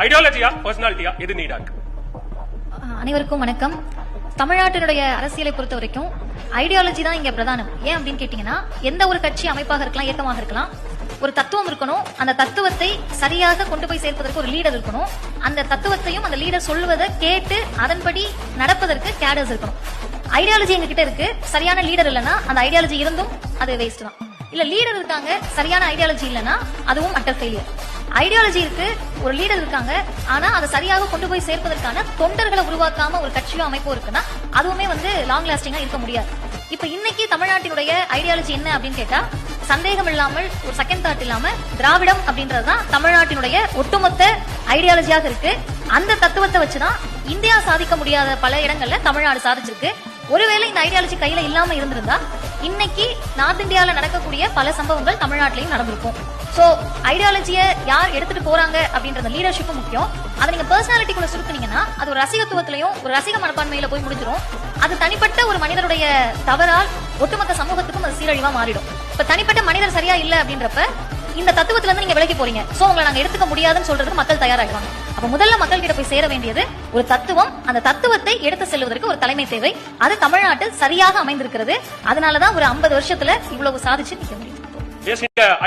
ஐடியாலஜியா பர்சனாலிட்டியா எது நீடா இருக்கு? அனைவருக்கும் வணக்கம். தமிழ்நாட்டினுடைய அரசியலை பொறுத்த வரைக்கும் ஐடியாலஜி தான் இங்க பிரதானம். ஏன் அப்படின்னு கேட்டீங்கன்னா, எந்த ஒரு கட்சி அமைப்பாக இருக்கலாம், இயக்கமாக இருக்கலாம், ஒரு தத்துவம் இருக்கணும். அந்த தத்துவத்தை சரியாக கொண்டு போய் சேர்ப்பதற்கு ஒரு லீடர் இருக்கணும். அந்த தத்துவத்தையும் அந்த லீடர் சொல்வதை கேட்டு அதன்படி நடப்பதற்கு கேடர்ஸ் இருக்கணும். ஐடியாலஜி எங்க கிட்ட இருக்கு, சரியான லீடர் இல்லைன்னா அந்த ஐடியாலஜி இருந்தும் அது வேஸ்ட் தான். இல்ல லீடர் இருக்காங்க, சரியான ஐடியாலஜி இல்லைன்னா அதுவும் அட்டர் ஃபெயிலியர். ஐடியாலஜி இருக்கு, ஒரு லீடர் இருக்காங்க, ஆனா அதை சரியாக கொண்டு போய் சேர்ப்பதற்கான தொண்டர்களை உருவாக்காம ஒரு கட்சியோ அமைப்போ இருக்குன்னா அதுவுமே லாங் லாஸ்டிங்கா இருக்க முடியாது. இப்ப இன்னைக்கு தமிழ்நாட்டினுடைய ஐடியாலஜி என்ன அப்படின்னு கேட்டா, சந்தேகம் இல்லாமல் ஒரு செகண்ட் தாட் இல்லாம திராவிடம் அப்படின்றதுதான் தமிழ்நாட்டினுடைய ஒட்டுமொத்த ஐடியாலஜியாக இருக்கு. அந்த தத்துவத்தை வச்சுதான் இந்தியா சாதிக்க முடியாத பல இடங்கள்ல தமிழ்நாடு சாதிச்சிருக்கு. ஒருவேளை இந்த ஐடியாலஜி கையில இல்லாம இருந்திருந்தா இன்னைக்கு நார்த் இந்தியால நடக்கக்கூடிய பல சம்பவங்கள் தமிழ்நாட்டிலையும் நடந்திருக்கும். சோ ஐடியாலஜிய யார் எடுத்துட்டு போறாங்க அப்படின்ற லீடர்ஷிப்பும் முக்கியம். அதை நீங்க பர்சனாலிட்டிக்குள்ள சுருக்குனீங்கன்னா அது ஒரு ரசிகத்துவத்திலையும் ஒரு ரசிக மனப்பான்மையில போய் முடிஞ்சிடும். அது தனிப்பட்ட ஒரு மனிதருடைய தவறால் ஒட்டுமொத்த சமூகத்துக்கும் அது சீரழிவா மாறிடும். இப்ப தனிப்பட்ட மனிதர் சரியா இல்ல அப்படின்றப்ப இந்த தத்துவத்துல இருந்து நீங்க விலகி போறீங்க, சோ உங்களை நாங்க எடுத்துக்க முடியாதுன்னு சொல்றதுக்கு மக்கள் தயாராகிடுவாங்க. அப்ப முதல்ல மக்கள் கிட்ட போய் சேர வேண்டியது ஒரு தத்துவம். அந்த தத்துவத்தை எடுத்து செல்வதற்கு ஒரு தலைமை தேவை. அது தமிழ்நாட்டில் சரியாக அமைந்திருக்கிறது. அதனாலதான் ஒரு 50 வருஷத்துல இவ்வளவு சாதிச்சு நிக்க முடியும்.